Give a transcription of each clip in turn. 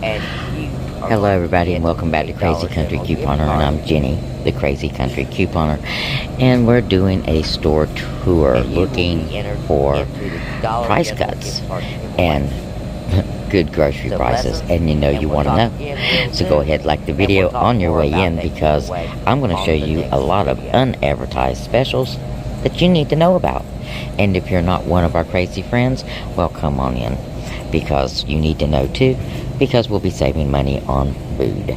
Hello everybody and welcome back to Crazee Country Couponer, and I'm Jenny, the Crazee Country Couponer, and we're doing a store tour looking for price cuts and good grocery prices, and you want to know. So go ahead, like the video on your way in, because I'm going to show you a lot of unadvertised specials that you need to know about. And if you're not one of our crazy friends, well, come on in, because you need to know too, because we'll be saving money on food.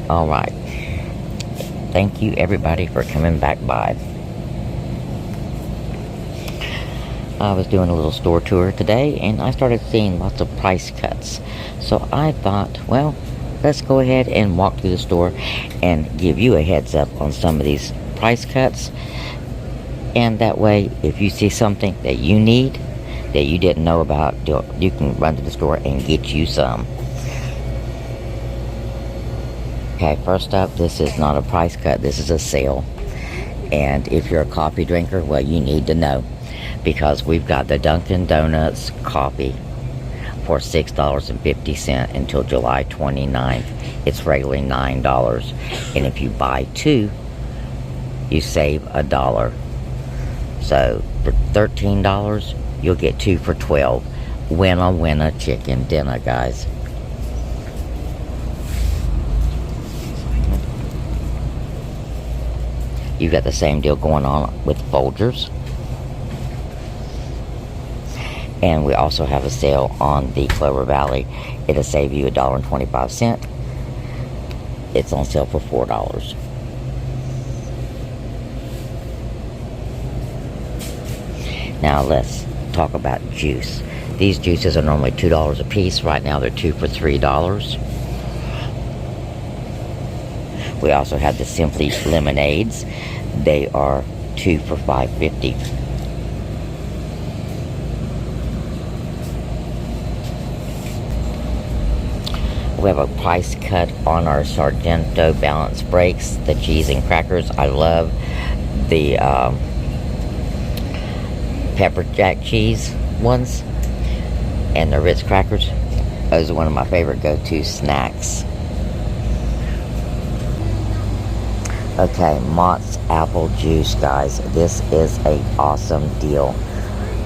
Alright, thank you everybody for coming back by. I was doing a little store tour today and I started seeing lots of price cuts, so I thought, well, let's go ahead and walk through the store and give you a heads up on some of these price cuts, and that way if you see something that you need that you didn't know about, you can run to the store and get you some. Okay, first up, this is not a price cut, this is a sale. And if you're a coffee drinker, well, you need to know, because we've got the Dunkin' Donuts coffee for $6.50 until July 29th. It's regularly $9. And if you buy two, you save $1. So for $13, you'll get two for $12. Winner chicken dinner, guys. You got the same deal going on with Folgers. And we also have a sale on the Clover Valley. It'll save you $1.25. It's on sale for $4. Now let's talk about juice. These juices are normally $2 a piece. Right now they're 2 for $3. We also have the Simply Lemonades. They are 2 for $5.50. We have a price cut on our Sargento Balance Breaks, the cheese and crackers. I love the pepper jack cheese ones and the Ritz crackers. Those are one of my favorite go-to snacks. Okay, Mott's apple juice, guys. This is a awesome deal,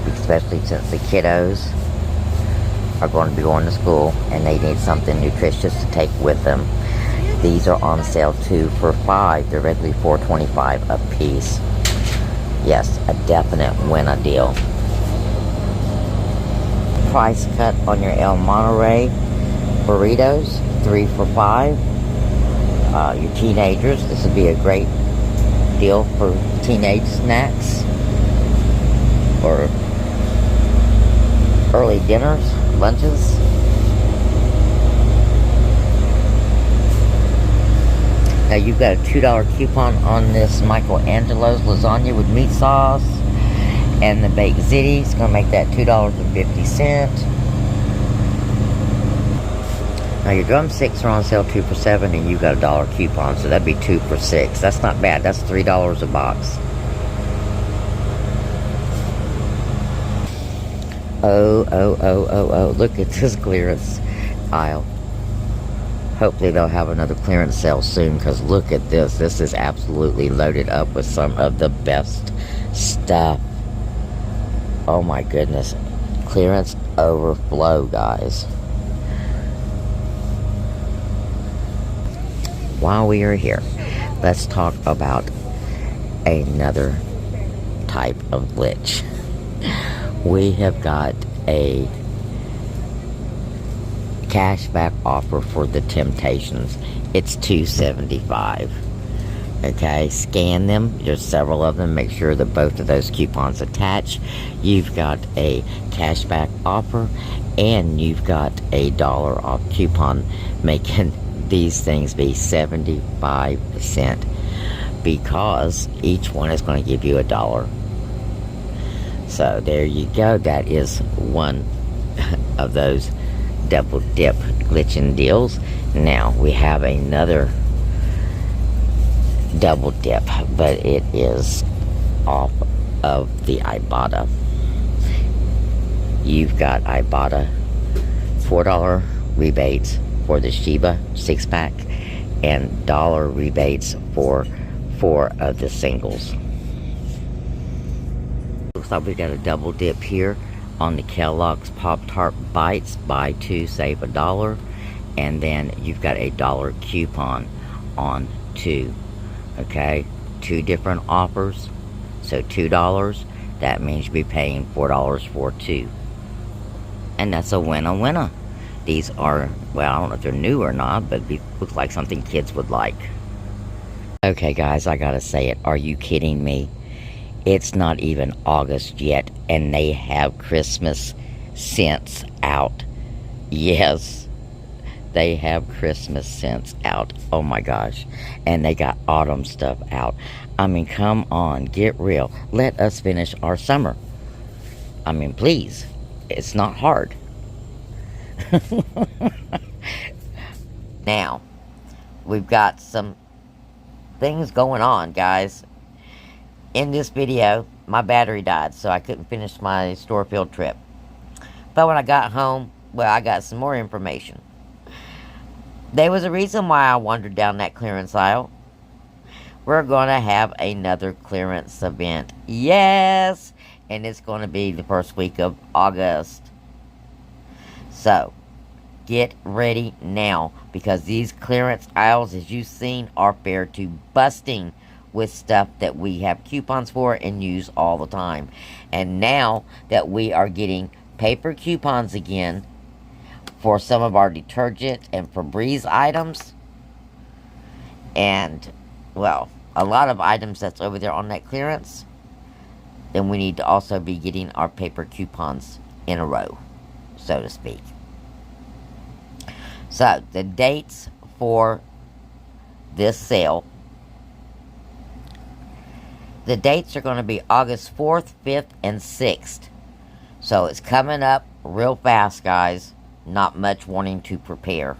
especially since the kiddos are going to be going to school and they need something nutritious to take with them. These are on sale 2 for $5. They're regularly $4.25 a piece. Yes, a definite winner deal. Price cut on your El Monterey burritos, 3 for $5. Your teenagers, this would be a great deal for teenage snacks or early dinners, lunches. Now you've got a $2 coupon on this Michelangelo's lasagna with meat sauce and the baked ziti. It's going to make that $2.50. Now your drumsticks are on sale 2 for $7, and you've got a $1 coupon, so that'd be 2 for $6. That's not bad. That's $3 a box. Oh, look at this clearance aisle. Hopefully they'll have another clearance sale soon, because look at this. This is absolutely loaded up with some of the best stuff. Oh my goodness. Clearance overflow, guys. While we are here, let's talk about another type of glitch. We have got a cashback offer for the Temptations. It's $2.75. Okay, scan them. There's several of them. Make sure that both of those coupons attach. You've got a cashback offer, and you've got a $1 off coupon, making these things be 75%, because each one is going to give you $1. So there you go. That is one of those double dip glitching deals. Now we have another double dip, but it is off of the Ibotta. You've got Ibotta $4 rebates for the Sheba 6-pack and dollar rebates for 4 of the singles. Looks like we got a double dip here on the Kellogg's Pop-Tart Bites. Buy 2, save $1. And then you've got a $1 coupon on 2. Okay? 2 different offers. So $2. That means you'll be paying $4 for 2. And that's a winner. These are, well, I don't know if they're new or not, but it looks like something kids would like. Okay, guys, I gotta say it. Are you kidding me? It's not even August yet, and they have Christmas scents out. Yes, they have Christmas scents out. Oh my gosh. And they got autumn stuff out. I mean, come on, get real. Let us finish our summer. I mean, please. It's not hard. Now, we've got some things going on, guys. In this video, my battery died, so I couldn't finish my store field trip. But when I got home, well, I got some more information. There was a reason why I wandered down that clearance aisle. We're going to have another clearance event. Yes! And it's going to be the first week of August. So, get ready now, because these clearance aisles, as you've seen, are fair to busting with stuff that we have coupons for and use all the time. And now that we are getting paper coupons again for some of our detergent and Febreze items, and, well, a lot of items that's over there on that clearance, then we need to also be getting our paper coupons in a row, so to speak. So, the dates for this sale. The dates are going to be August 4th, 5th, and 6th. So, it's coming up real fast, guys. Not much wanting to prepare.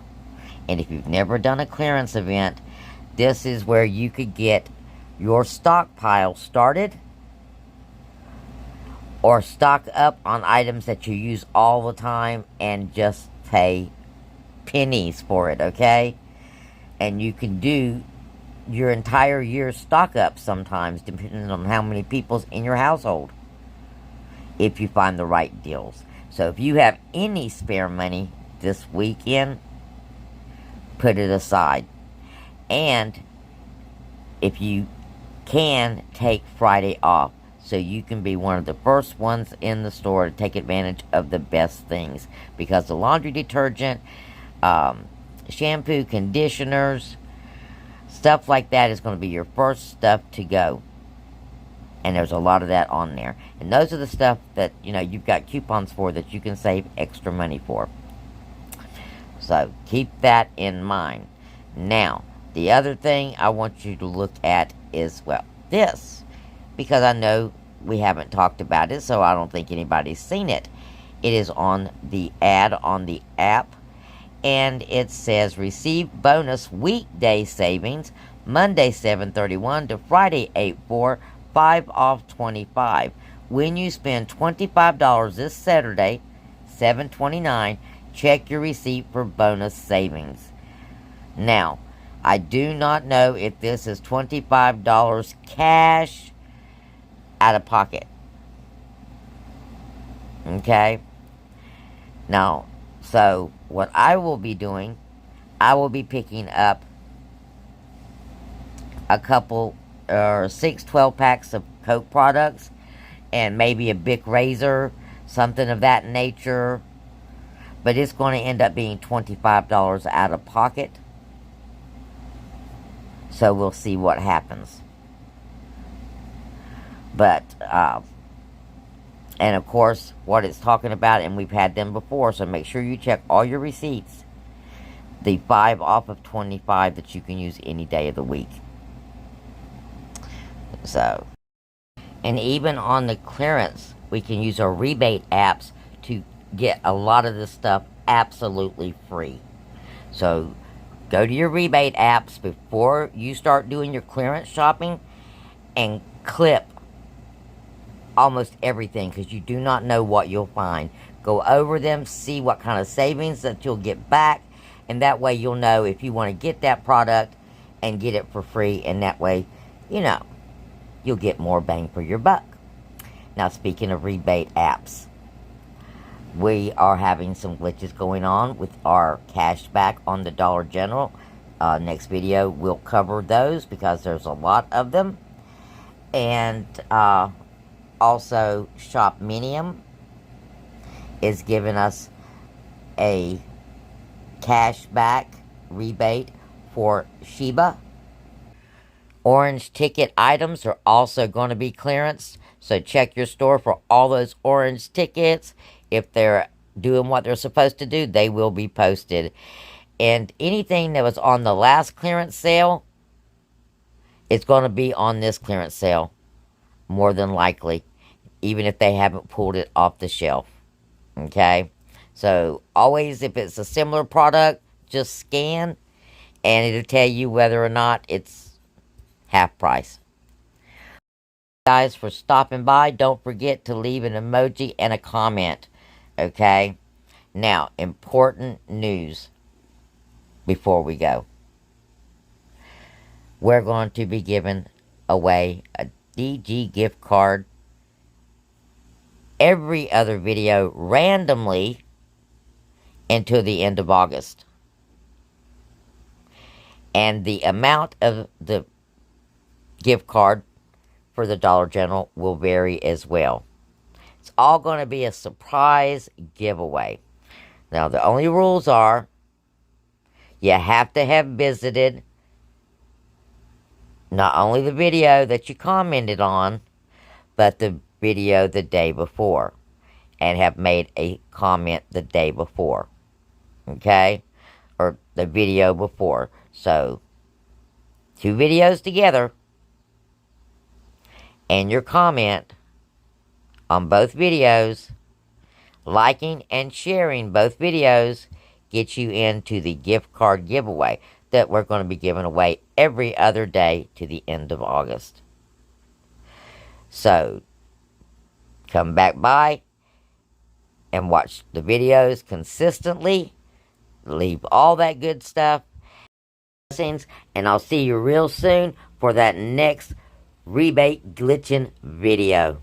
And if you've never done a clearance event, this is where you could get your stockpile started, or stock up on items that you use all the time and just pay pennies for it, okay? And you can do your entire year's stock up sometimes, depending on how many people's in your household, if you find the right deals. So if you have any spare money this weekend, put it aside. And if you can, take Friday off, so you can be one of the first ones in the store to take advantage of the best things. Because the laundry detergent, shampoo, conditioners, stuff like that is going to be your first stuff to go. And there's a lot of that on there. And those are the stuff that, you know, you've got coupons for that you can save extra money for. So, keep that in mind. Now, the other thing I want you to look at is, well, this. Because I know we haven't talked about it, so I don't think anybody's seen it. It is on the ad on the app. And it says, receive bonus weekday savings, Monday 7/31 to Friday 8/4, 5 off 25. When you spend $25 this Saturday, 7/29, check your receipt for bonus savings. Now, I do not know if this is $25 cash out of pocket. Okay? Now, so what I will be doing, I will be picking up a couple or 6 12-packs of Coke products and maybe a Bic razor, something of that nature. But it's going to end up being $25 out of pocket. So we'll see what happens. But, and of course, what it's talking about, and we've had them before, so make sure you check all your receipts. The 5 off of 25 that you can use any day of the week. So, and even on the clearance, we can use our rebate apps to get a lot of this stuff absolutely free. So, go to your rebate apps before you start doing your clearance shopping and clip almost everything, because you do not know what you'll find. go over them, see what kind of savings that you'll get back, and that way you'll know if you want to get that product and get it for free, and that way, you know, you'll get more bang for your buck. Now, speaking of rebate apps, we are having some glitches going on with our cash back on the Dollar General. Next video, we'll cover those because there's a lot of them. And also, Shopminium is giving us a cash back rebate for Sheba. Orange ticket items are also going to be clearance, so check your store for all those orange tickets. If they're doing what they're supposed to do, they will be posted. And anything that was on the last clearance sale is going to be on this clearance sale, more than likely, even if they haven't pulled it off the shelf. Okay? So, always, if it's a similar product, just scan, and it'll tell you whether or not it's half price. Guys, for stopping by, don't forget to leave an emoji and a comment. Okay? Now, important news before we go. We're going to be giving away a DG gift card every other video randomly until the end of August. And the amount of the gift card for the Dollar General will vary as well. It's all going to be a surprise giveaway. Now, the only rules are you have to have visited not only the video that you commented on, but the video the day before, and have made a comment the day before. Okay? Or the video before. So, 2 videos together, and your comment on both videos, liking and sharing both videos, gets you into the gift card giveaway that we're going to be giving away every other day to the end of August. So, come back by and watch the videos consistently. Leave all that good stuff. And I'll see you real soon for that next rebate glitching video.